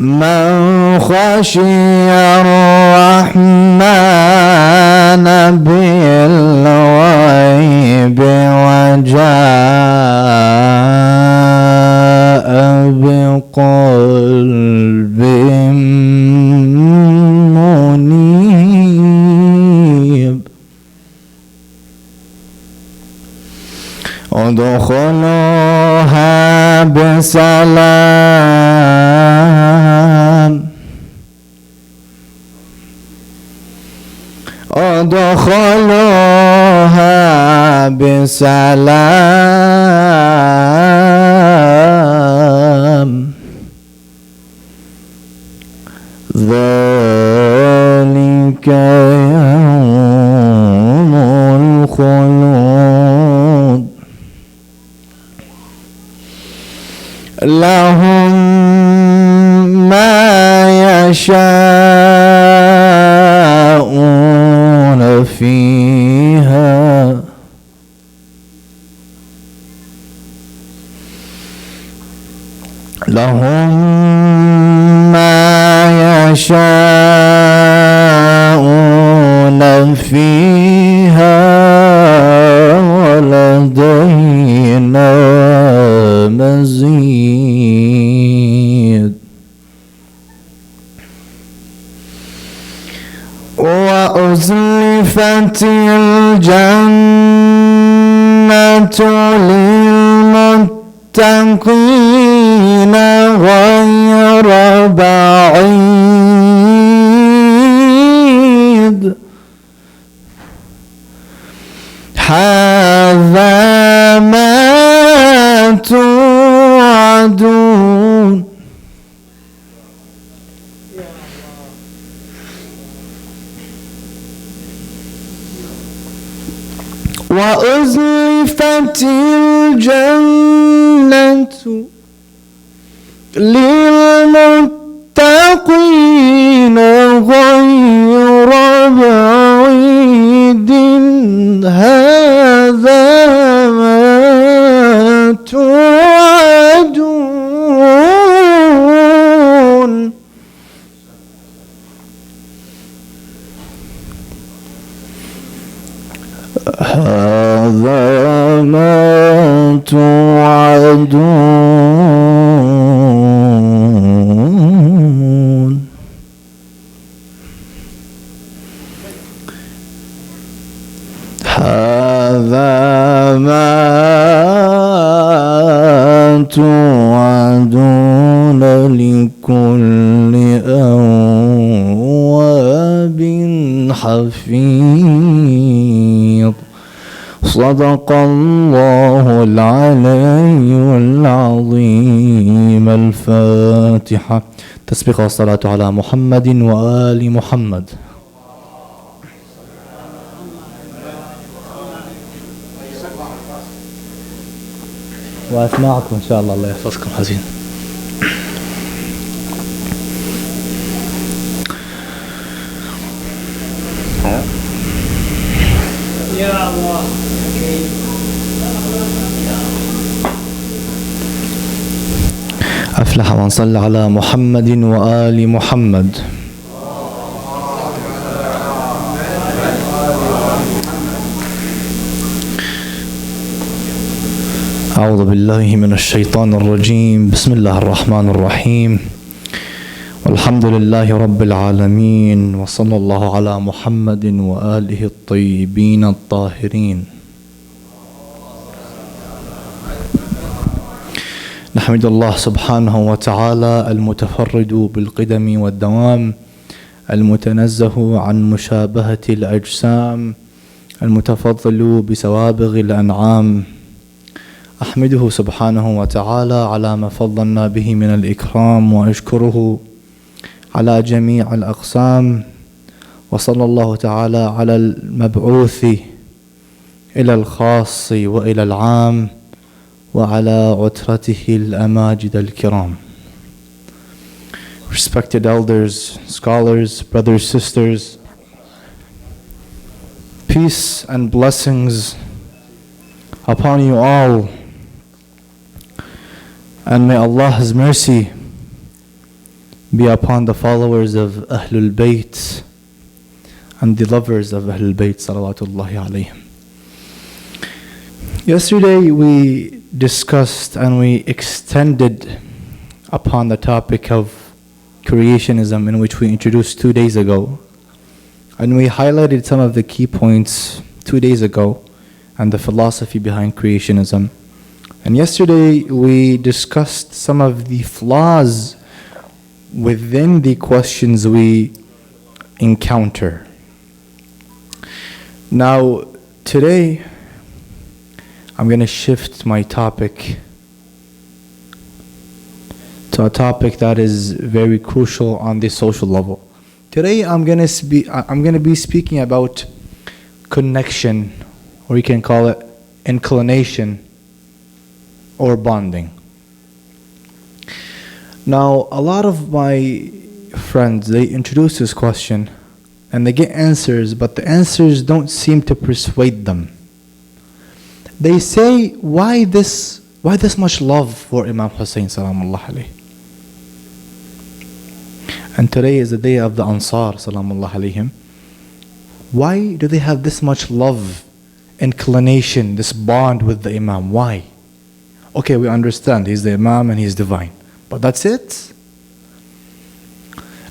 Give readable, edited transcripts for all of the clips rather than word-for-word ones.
من خشي الرحمن بالغيب وجاء بقلب منيب ادخلوها بسلام ادخلوها بسلام ذلك يوم الخلود لهم ما يشاءون فيها لهم ما يشاءون فيها ولدينا مزيد وأزلفت الجنة للمتقين غير بعيد هذا ما توعدون وأزلفت الجنة للمتقين غير بعيد هذا ما توعدون هذا ما توعدون هذا ما توعدون لكل أواب حفيظ صدق الله العلي العظيم. الفاتحة. تسبيح والصلاة على محمد وآل محمد. وأسمعكم إن شاء الله. الله يحفظكم حزين. يا الله. أفلح من صلى على محمد وآل محمد. أعوذ بالله من الشيطان الرجيم. بسم الله الرحمن الرحيم. والحمد لله رب العالمين، وصلى الله على محمد وآله الطيبين الطاهرين. نحمد الله سبحانه وتعالى المتفرد بالقدم والدوام، المتنزه عن مشابهة الأجسام، المتفضل بسوابغ الأنعام. أحمده سبحانه وتعالى على ما فضلنا به من الإكرام، وأشكره على جميع الأقسام. وصلى الله تعالى على المبعوث إلى الخاص وإلى العام، وعلى عترته الأماجد الكرام. Respected elders, scholars, brothers, sisters, peace and blessings upon you all, and may Allah's mercy be upon the followers of Ahlul Bayt and the lovers of Ahlul Bayt salawatullahi alayhim. Yesterday we discussed and we extended upon the topic of creationism, in which we introduced 2 days ago, and we highlighted some of the key points 2 days ago and the philosophy behind creationism. And yesterday we discussed some of the flaws within the questions we encounter. Now today I'm going to shift my topic to a topic that is very crucial on the social level. Today I'm going to be speaking about connection, or you can call it inclination or bonding. Now, a lot of my friends, they introduce this question and they get answers, but the answers don't seem to persuade them. They say, why this much love for Imam Hussein salamullah alayhi? And today is the day of the Ansar salamullah alayhim. Why do they have this much love, inclination, this bond with the Imam? Why? Okay, we understand he's the Imam and he's divine, but that's it?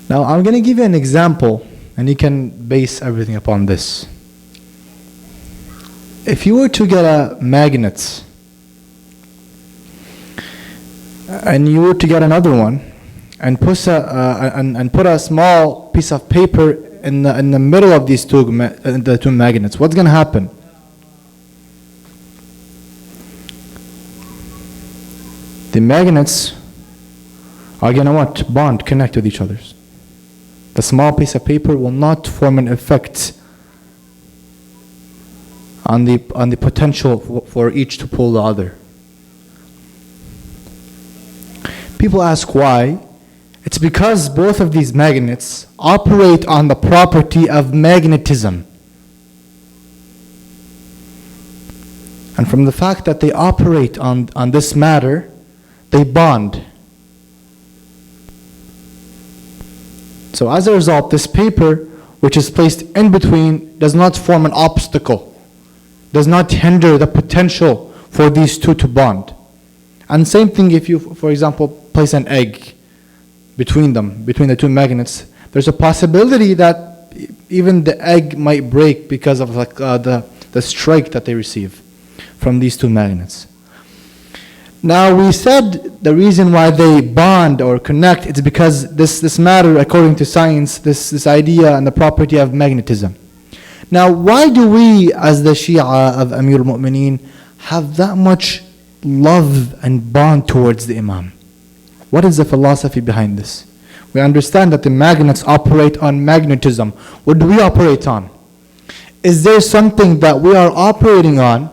Now I'm going to give you an example and you can base everything upon this. If you were to get a magnet and you were to get another one and put a small piece of paper in the middle of these two magnets, what's going to happen? The magnets are going to what? Bond, connect with each other. The small piece of paper will not form an effect on the potential for each to pull the other. People ask why. It's because both of these magnets operate on the property of magnetism. And from the fact that they operate on this matter, they bond. So as a result, this paper, which is placed in between, does not form an obstacle, does not hinder the potential for these two to bond. And same thing if you, for example, place an egg between them, between the two magnets, there's a possibility that even the egg might break because of the strike that they receive from these two magnets. Now we said the reason why they bond or connect, it's because this matter, according to science, this idea and the property of magnetism. Now why do we as the Shia of Amir al-Mu'mineen have that much love and bond towards the Imam? What is the philosophy behind this? We understand that the magnets operate on magnetism. What do we operate on? Is there something that we are operating on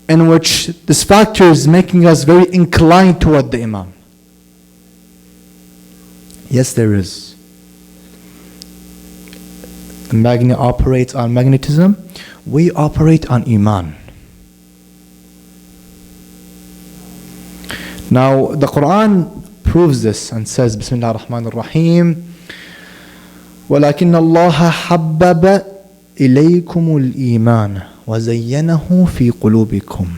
in which this factor is making us very inclined toward the Imam? Yes, there is. The magnet operates on magnetism. We operate on Iman. Now, the Quran proves this and says, Bismillah ar-Rahman ar-Rahim, وَلَكِنَّ اللَّهَ حَبَّبَ إِلَيْكُمُ الْإِيمَانَ وَزَيَّنَهُ فِي قُلُوبِكُمْ.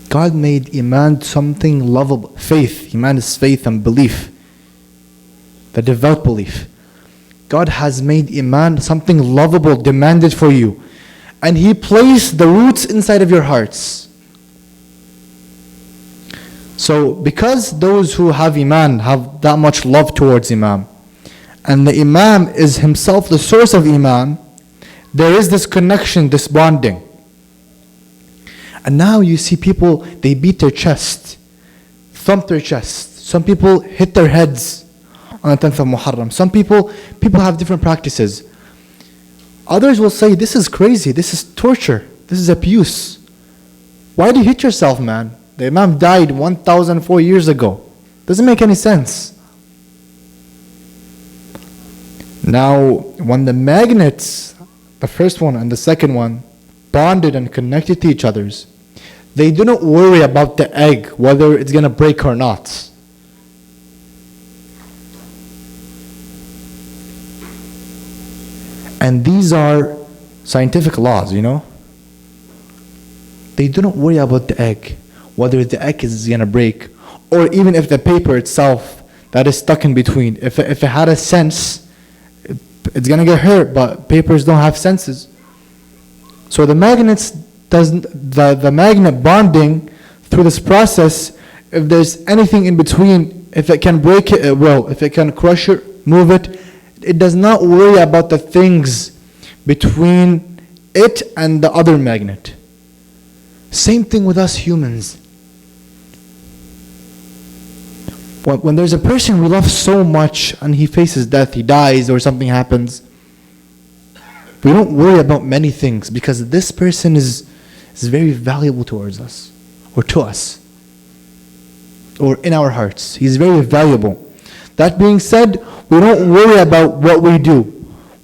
God made Iman something lovable. Faith. Iman is faith and belief. The devout belief. God has made Iman something lovable, demanded for you. And He placed the roots inside of your hearts. So because those who have Iman have that much love towards Imam, and the Imam is himself the source of Iman, there is this connection, this bonding. And now you see people, they beat their chest, thump their chest. Some people hit their heads on the 10th of Muharram. Some people have different practices. Others will say, this is crazy, this is torture, this is abuse. Why do you hit yourself, man? The Imam died 1,004 years ago. Doesn't make any sense. Now, when the magnets, the first one and the second one, bonded and connected to each other, they do not worry about the egg, whether it's going to break or not. And these are scientific laws, you know. They do not worry about the egg, whether the egg is going to break, or even if the paper itself that is stuck in between, if it had a sense, it's going to get hurt, but papers don't have senses. So the magnets the magnet bonding through this process, if there's anything in between, if it can break it, it will. If it can crush it, move it, it does not worry about the things between it and the other magnet. Same thing with us humans. When there's a person we love so much and he faces death, he dies or something happens, we don't worry about many things because this person is very valuable towards us or to us or in our hearts. He's very valuable. That being said, we don't worry about what we do.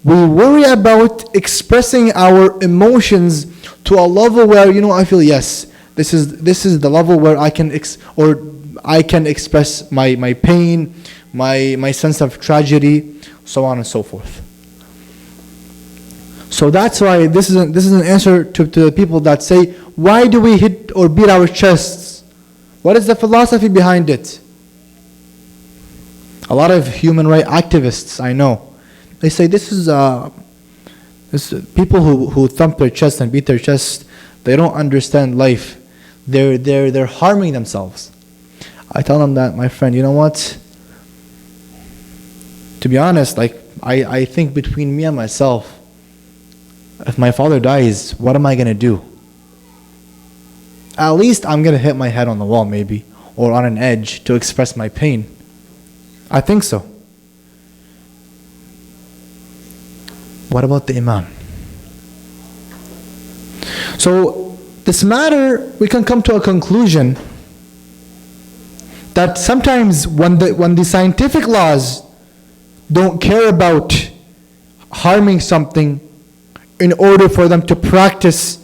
We worry about expressing our emotions to a level where, I feel, yes, this is the level where I can express my pain, my sense of tragedy, so on and so forth. So that's why this is an answer to the people that say, why do we hit or beat our chests? What is the philosophy behind it? A lot of human rights activists I know, they say this is people who thump their chest and beat their chest, they don't understand life. They're harming themselves. I tell them that, my friend, you know what? To be honest, I think between me and myself, if my father dies, what am I going to do? At least I'm going to hit my head on the wall maybe, or on an edge to express my pain. I think so. What about the Imam? So this matter, we can come to a conclusion that sometimes when the scientific laws don't care about harming something in order for them to practice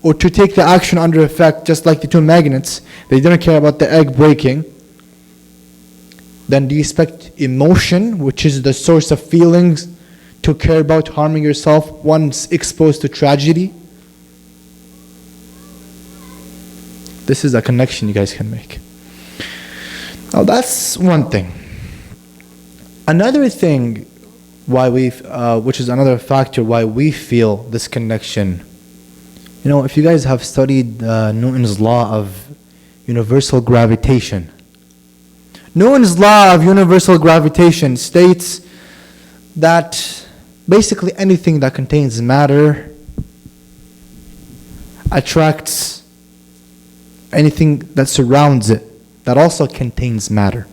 or to take the action under effect, just like the two magnets, they didn't care about the egg breaking, then do you expect emotion, which is the source of feelings, to care about harming yourself once exposed to tragedy? This is a connection you guys can make. Now that's one thing. Another thing which is another factor why we feel this connection. If you guys have studied Newton's law of universal gravitation. Newton's law of universal gravitation states that basically anything that contains matter attracts anything that surrounds it that also contains matter.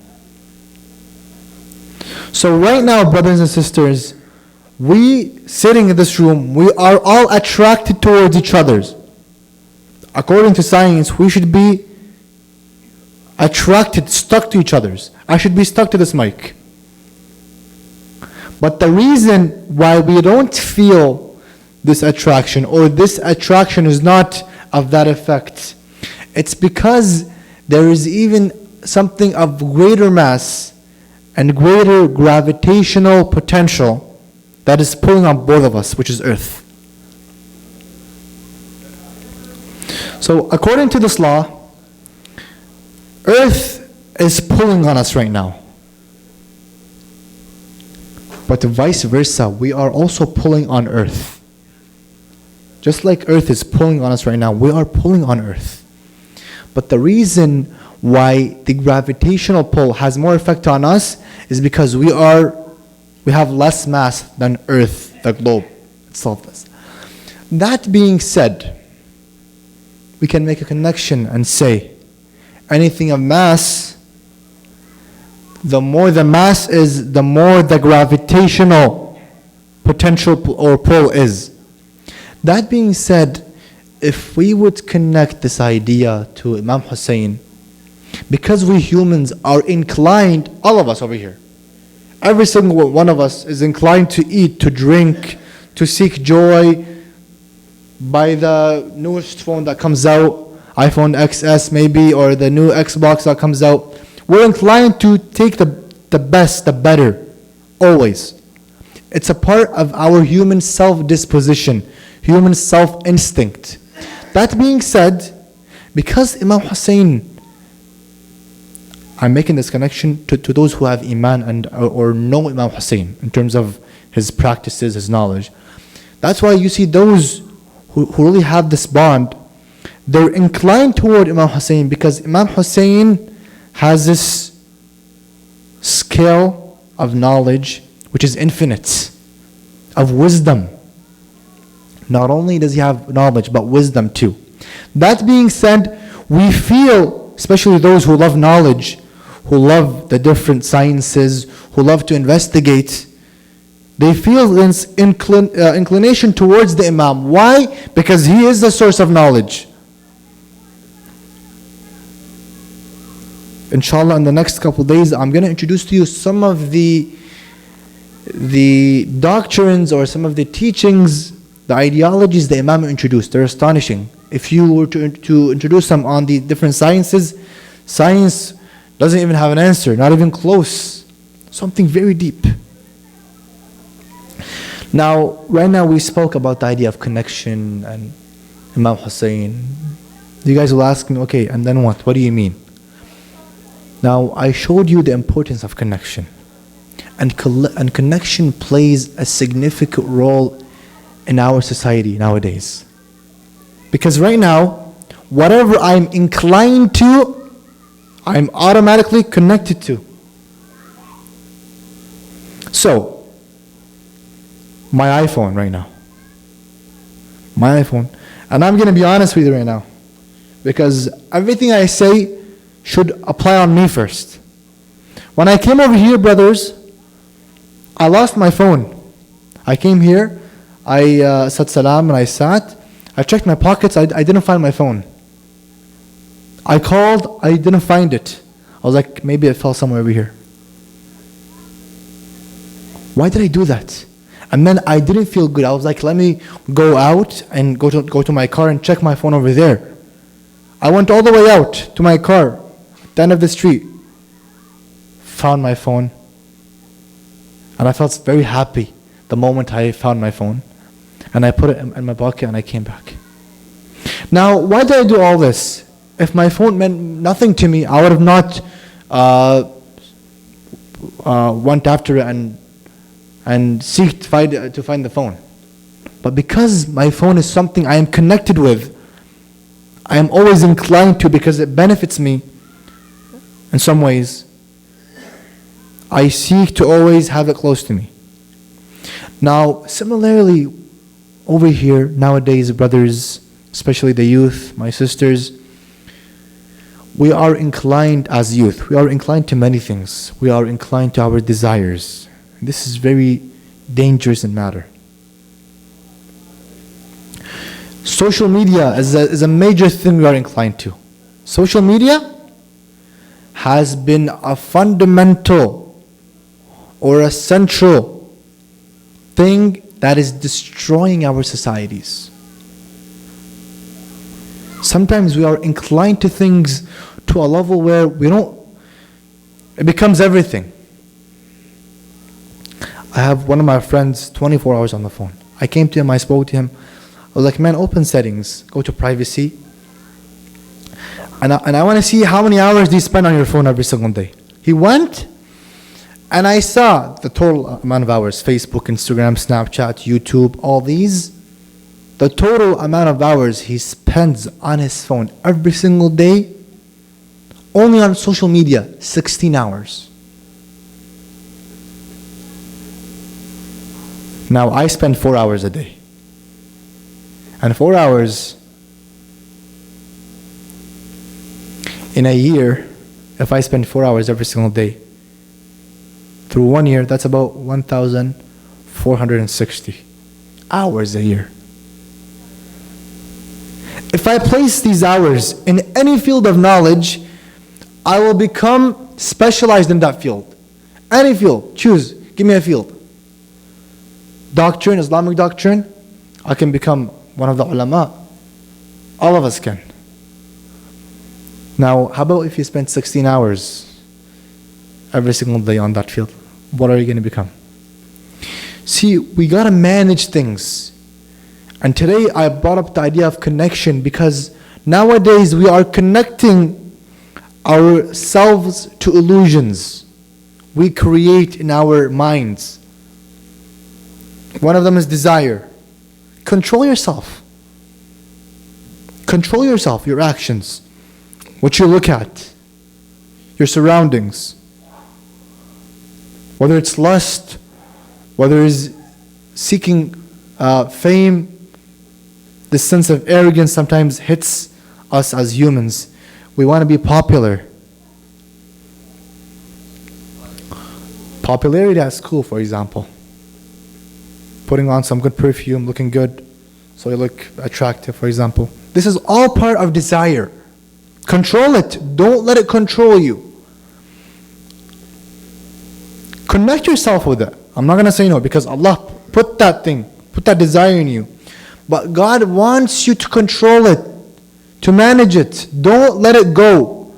So right now, brothers and sisters, we sitting in this room, we are all attracted towards each other. According to science, we should be attracted, stuck to each other. I should be stuck to this mic. But the reason why we don't feel this attraction, or this attraction is not of that effect, it's because there is even something of greater mass and greater gravitational potential that is pulling on both of us, which is Earth. So according to this law, Earth is pulling on us right now. But vice versa, we are also pulling on Earth. Just like Earth is pulling on us right now, we are pulling on Earth. But the reason why the gravitational pull has more effect on us is because we have less mass than Earth, the globe itself does. That being said, we can make a connection and say anything of mass, the more the mass is, the more the gravitational potential or pull is. That being said, if we would connect this idea to Imam Hussein, because we humans are inclined, all of us over here, every single one of us is inclined to eat, to drink, to seek joy, buy the newest phone that comes out, iPhone XS maybe, or the new Xbox that comes out. We're inclined to take the best, the better, always. It's a part of our human self-disposition, human self-instinct. That being said, because Imam Hussein, I'm making this connection to those who have Iman and or know Imam Hussein in terms of his practices, his knowledge. That's why you see those who really have this bond, they're inclined toward Imam Hussein because Imam Hussein has this scale of knowledge which is infinite, of wisdom. Not only does he have knowledge, but wisdom too. That being said, we feel, especially those who love knowledge, who love the different sciences, who love to investigate, they feel this inclination towards the Imam. Why? Because he is the source of knowledge. Inshallah, in the next couple of days, I'm going to introduce to you some of the doctrines or some of the teachings, the ideologies the Imam introduced. They're astonishing. If you were to introduce them on the different sciences, science doesn't even have an answer, not even close. Something very deep. Now, right now we spoke about the idea of connection and Imam Hussein. You guys will ask me, okay, and then what? What do you mean? Now, I showed you the importance of connection. And connection plays a significant role in our society nowadays. Because right now, whatever I'm inclined to, I'm automatically connected to. So, my iPhone right now. My iPhone. And I'm going to be honest with you right now. Because everything I say should apply on me first. When I came over here, brothers, I lost my phone. I came here, I said salam and I sat. I checked my pockets, I didn't find my phone. I called, I didn't find it. I was like, maybe it fell somewhere over here. Why did I do that? And then I didn't feel good. I was like, let me go out and go to my car and check my phone over there. I went all the way out to my car, at the end of the street. Found my phone. And I felt very happy the moment I found my phone. And I put it in my pocket and I came back. Now, why did I do all this? If my phone meant nothing to me, I would have not went after it and seek to find the phone. But because my phone is something I am connected with, I am always inclined to, because it benefits me in some ways, I seek to always have it close to me. Now, similarly, over here, nowadays, brothers, especially the youth, my sisters, we are inclined as youth. We are inclined to many things. We are inclined to our desires. This is very dangerous in matter. Social media is a major thing we are inclined to. Social media has been a fundamental or a central thing that is destroying our societies. Sometimes we are inclined to things to a level where it becomes everything. I have one of my friends 24 hours on the phone. I came to him, I spoke to him. I was like, man, open settings, go to privacy. And I want to see how many hours do you spend on your phone every single day. He went, and I saw the total amount of hours, Facebook, Instagram, Snapchat, YouTube, all these. The total amount of hours he spends on his phone every single day, only on social media, 16 hours. Now, I spend 4 hours a day. And 4 hours in a year, if I spend 4 hours every single day, through 1 year, that's about 1,460 hours a year. If I place these hours in any field of knowledge, I will become specialized in that field. Any field, choose, give me a field. Doctrine, Islamic doctrine, I can become one of the ulama. All of us can. Now, how about if you spend 16 hours every single day on that field? What are you going to become? See, we gotta manage things. And today I brought up the idea of connection because nowadays we are connecting ourselves to illusions we create in our minds. One of them is desire. Control yourself. Control yourself, your actions, what you look at, your surroundings. Whether it's lust, whether it's seeking fame, this sense of arrogance sometimes hits us as humans. We want to be popular. Popularity, that's cool, for example. Putting on some good perfume, looking good, so you look attractive, for example. This is all part of desire. Control it. Don't let it control you. Connect yourself with it. I'm not going to say no because Allah put that desire in you. But God wants you to control it, to manage it. Don't let it go.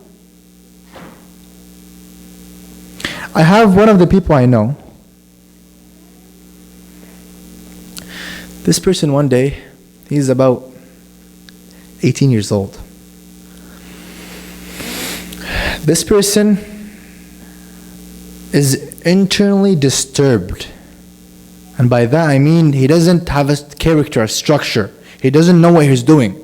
I have one of the people I know. This person one day, he's about 18 years old. This person is internally disturbed. And by that I mean he doesn't have a character, a structure. He doesn't know what he's doing.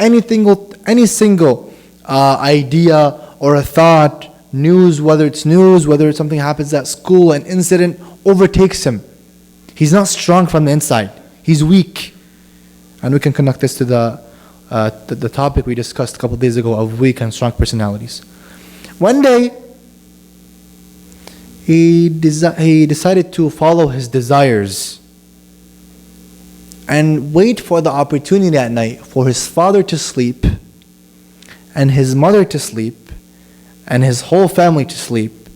Any single idea or a thought, whether it's news, whether it's something happens at school, an incident overtakes him. He's not strong from the inside. He's weak. And we can connect this to the topic we discussed a couple of days ago of weak and strong personalities. One day, he decided to follow his desires and wait for the opportunity at night for his father to sleep and his mother to sleep and his whole family to sleep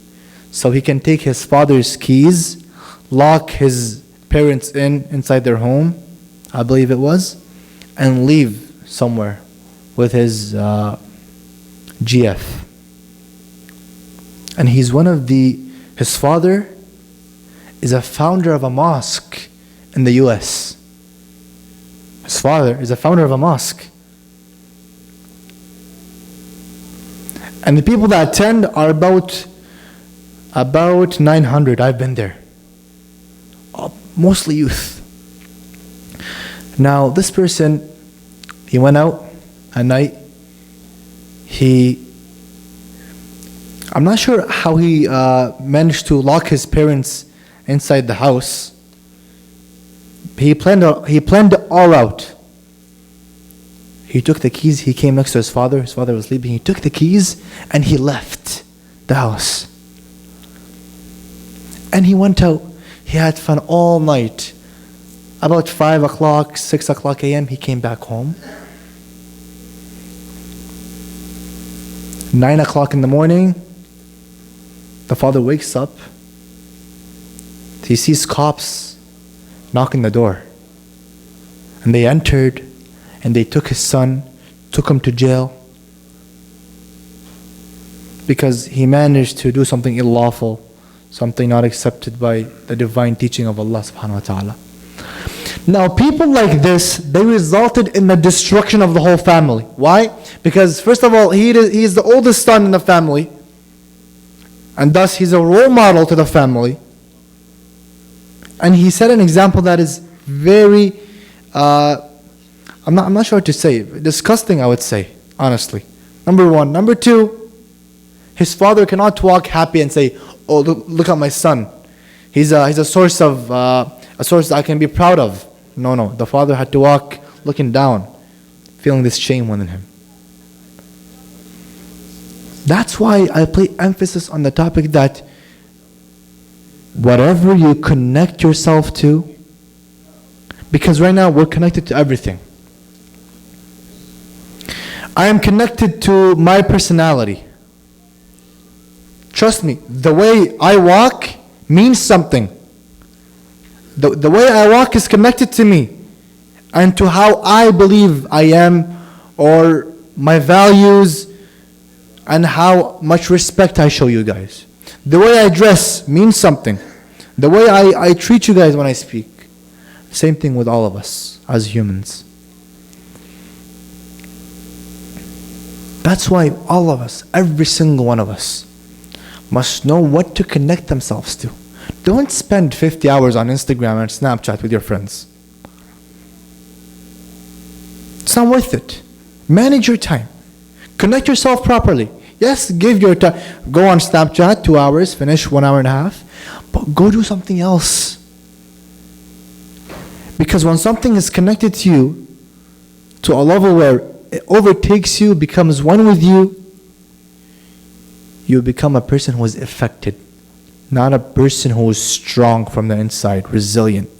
so he can take his father's keys, lock his parents inside their home, I believe it was, and leave somewhere with his GF. And he's his father is a founder of a mosque in the US. His father is a founder of a mosque. And the people that attend are about 900. I've been there. Mostly youth. Now, this person, he went out at night. I'm not sure how he managed to lock his parents inside the house. He planned it all out. He took the keys, he came next to his father was sleeping, he took the keys and he left the house. And he went out, he had fun all night. About 5 o'clock, 6 o'clock a.m. he came back home. 9 o'clock in the morning, the father wakes up. He sees cops knocking the door. And they entered and they took his son, took him to jail because he managed to do something illawful, something not accepted by the divine teaching of Allah subhanahu wa ta'ala. Now people like this, they resulted in the destruction of the whole family. Why? Because first of all, he is the oldest son in the family, and thus he's a role model to the family. And he set an example that is very, I'm not sure what to say, disgusting I would say, honestly. Number one. Number two, his father cannot walk happy and say, oh, look at my son. He's a source that I can be proud of. No. The father had to walk looking down, feeling this shame within him. That's why I play emphasis on the topic that whatever you connect yourself to, because right now we're connected to everything. I am connected to my personality. Trust me, the way I walk means something. The way I walk is connected to me and to how I believe I am, or my values, and how much respect I show you guys. The way I dress means something. The way I treat you guys when I speak, same thing with all of us as humans. That's why all of us, every single one of us, must know what to connect themselves to. Don't spend 50 hours on Instagram and Snapchat with your friends. It's not worth it. Manage your time. Connect yourself properly. Yes, give your time. Go on Snapchat 2 hours, finish 1 hour and a half, but go do something else. Because when something is connected to you to a level where it overtakes you, becomes one with you, you become a person who is affected, not a person who is strong from the inside, resilient.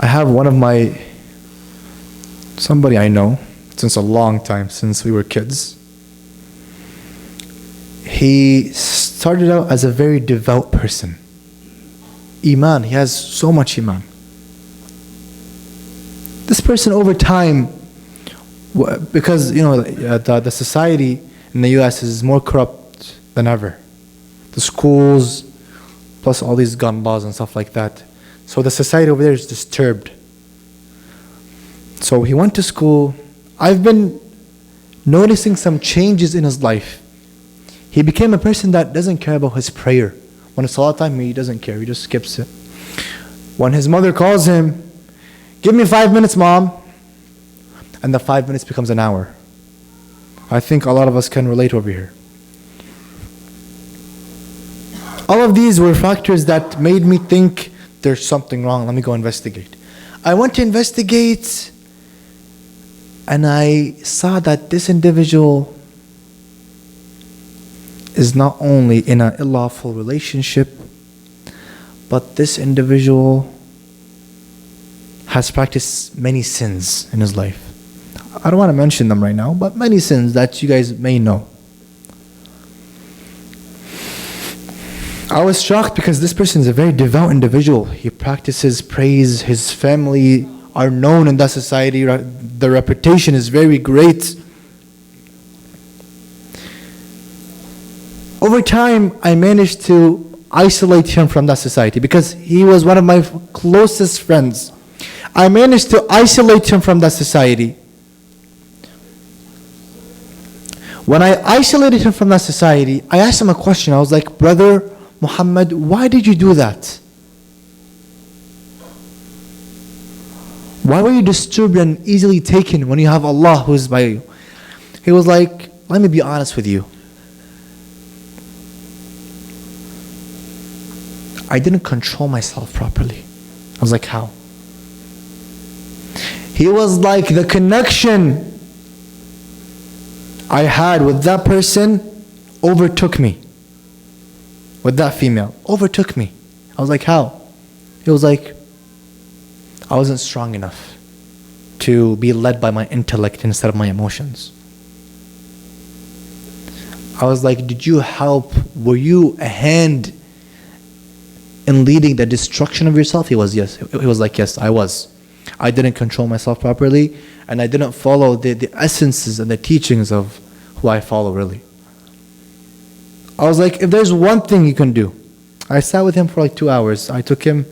I have somebody I know since a long time, since we were kids. He started out as a very devout person. Iman, he has so much Iman. This person over time, because the society in the US is more corrupt than ever. The schools, plus all these gun laws and stuff like that. So the society over there is disturbed. So he went to school. I've been noticing some changes in his life. He became a person that doesn't care about his prayer. When it's salat time, he doesn't care. He just skips it. When his mother calls him, "Give me 5 minutes, Mom," and the 5 minutes becomes an hour. I think a lot of us can relate over here. All of these were factors that made me think there's something wrong. Let me go investigate. I went to investigate, and I saw that this individual is not only in an unlawful relationship, but this individual has practiced many sins in his life. I don't want to mention them right now, but many sins that you guys may know. I was shocked because this person is a very devout individual. He practices, prays, his family are known in that society. The reputation is very great. Over time, I managed to isolate him from that society because he was one of my closest friends. I managed to isolate him from that society. When I isolated him from that society, I asked him a question. I was like, "Brother Muhammad, why did you do that? Why were you disturbed and easily taken when you have Allah who is by you?" He was like, "Let me be honest with you. I didn't control myself properly." I was like, "How?" He was like, the connection I had with that person overtook me. With that female, overtook me. I was like, "How?" He was like, "I wasn't strong enough to be led by my intellect instead of my emotions." I was like, "Did you help? Were you a hand in leading the destruction of yourself?" He was, yes. He was like, "Yes, I was. I didn't control myself properly, and I didn't follow the essences and the teachings of who I follow really." I was like, "If there's one thing you can do." I sat with him for like 2 hours. I took him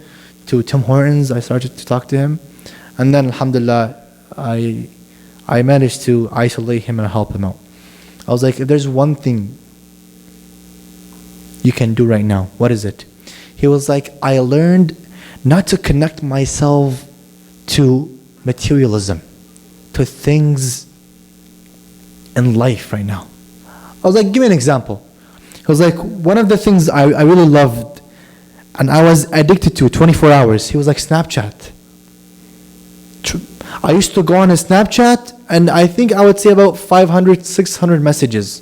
to Tim Hortons. I started to talk to him. And then, alhamdulillah, I managed to isolate him and help him out. I was like, "If there's one thing you can do right now, what is it?" He was like, "I learned not to connect myself to materialism, to things in life right now." I was like, "Give me an example." He was like, "One of the things I really loved and I was addicted to 24 hours, he was like Snapchat. I used to go on his Snapchat and I think I would say about 500, 600 messages.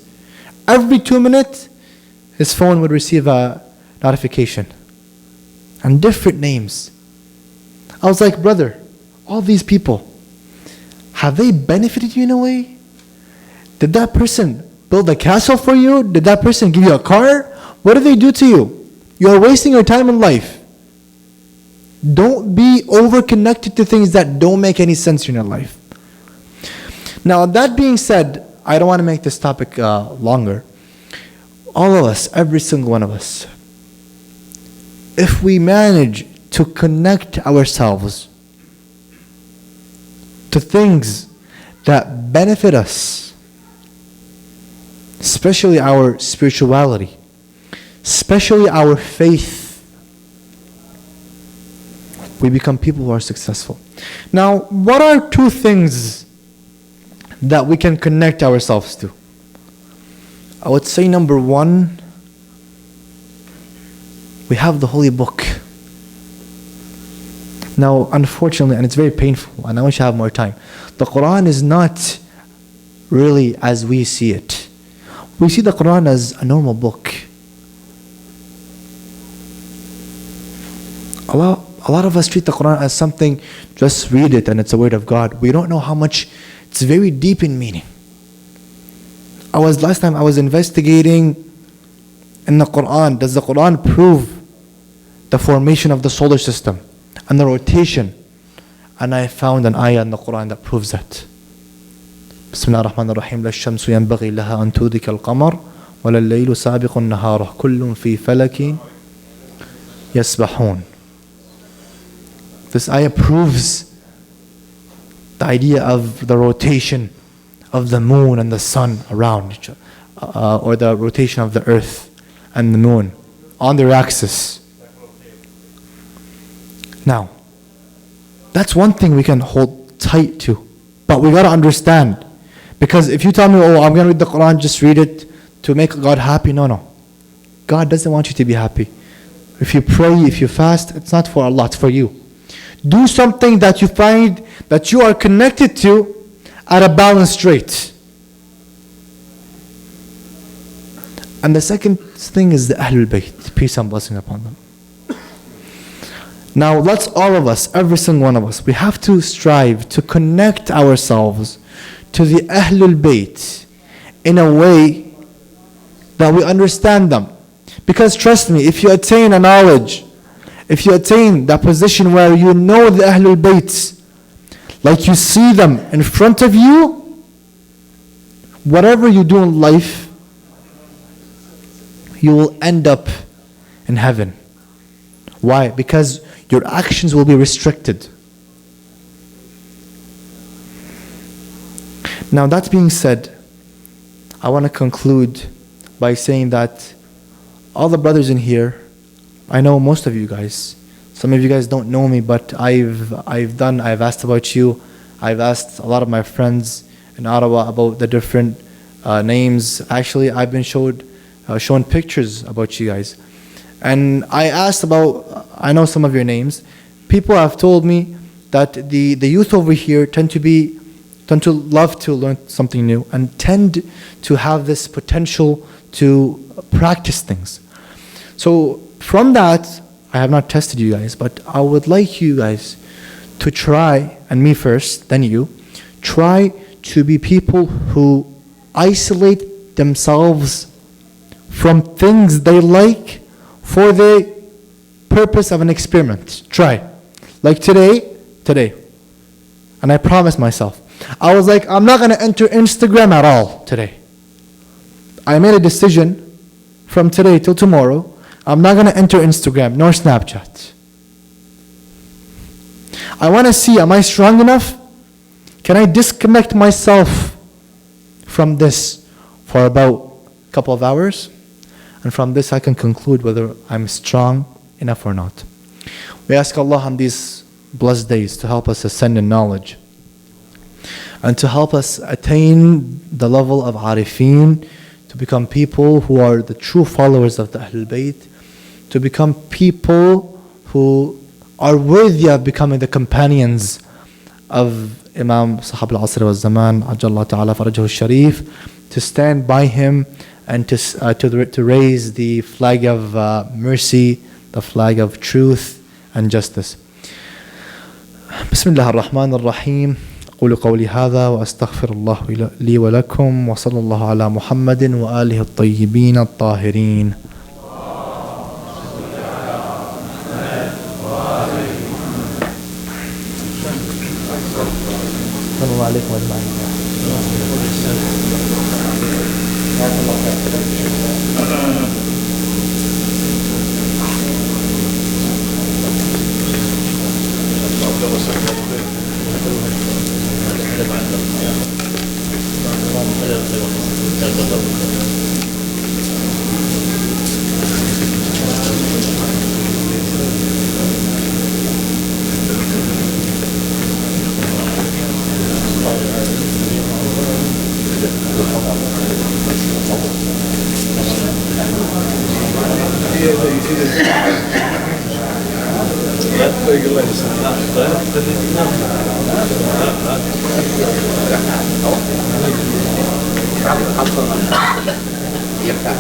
Every 2 minutes, his phone would receive a notification and different names. I was like, "Brother, all these people, have they benefited you in a way? Did that person build a castle for you? Did that person give you a car? What did they do to you? You are wasting your time in life. Don't be over-connected to things that don't make any sense in your life." Now, that being said, I don't want to make this topic longer. All of us, every single one of us, if we manage to connect ourselves to things that benefit us, especially our spirituality, especially our faith, we become people who are successful. Now, what are two things that we can connect ourselves to? I would say number one, we have the Holy Book. Now, unfortunately, and it's very painful, and I wish I have more time, the Quran is not really as we see it. We see the Quran as a normal book. A lot of us treat the Quran as something, just read it and it's a word of God. We don't know how much it's very deep in meaning. Last time I was investigating in the Quran, does the Quran prove the formation of the solar system and the rotation? And I found an ayah in the Quran that proves that. Bismillah ar-Rahman ar-Rahim. La shamsu yanbaghi laha an tudrika al-qamar wa la al-laylu sabiqu an-nahara kullun fi falakin yasbahun. This ayah proves the idea of the rotation of the moon and the sun around each other, or the rotation of the earth and the moon on their axis. Now, that's one thing we can hold tight to, but we got to understand, because if you tell me, oh, I'm going to read the Quran, just read it to make God happy, no. God doesn't want you to be happy. If you pray, if you fast, it's not for Allah, it's for you. Do something that you find that you are connected to at a balanced rate. And the second thing is the Ahlul Bayt, peace and blessing upon them. Now let's all of us, every single one of us, we have to strive to connect ourselves to the Ahlul Bayt in a way that we understand them. Because trust me, if you attain a knowledge, if you attain that position where you know the Ahlul Bayt, like you see them in front of you, whatever you do in life, you will end up in heaven. Why? Because your actions will be restricted. Now that being said, I want to conclude by saying that all the brothers in here, I know most of you guys. Some of you guys don't know me, but I've asked about you. I've asked a lot of my friends in Ottawa about the different names. Actually, I've been shown pictures about you guys. And I asked about, I know some of your names. People have told me that the youth over here tend to love to learn something new and tend to have this potential to practice things. So from that, I have not tested you guys, but I would like you guys to try, and me first, then you, try to be people who isolate themselves from things they like for the purpose of an experiment. Try. Like today, and I promised myself, I was like, I'm not going to enter Instagram at all today. I made a decision from today till tomorrow, I'm not going to enter Instagram nor Snapchat. I want to see, am I strong enough? Can I disconnect myself from this for about a couple of hours? And from this I can conclude whether I'm strong enough or not. We ask Allah on these blessed days to help us ascend in knowledge and to help us attain the level of arifin, to become people who are the true followers of the Ahlul Bayt, to become people who are worthy of becoming the companions of Imam Sahab al-Asr wa Zaman, Ajallah Ta'ala Farajahu Sharif, to stand by him and to raise the flag of mercy, the flag of truth and justice. Bismillah ar-Rahman ar-Rahim. أقول قولي هذا وأستغفر الله لي ولكم وصلى الله على محمد وآله الطيبين الطاهرين. صلى الله عليه وسلم. يفتح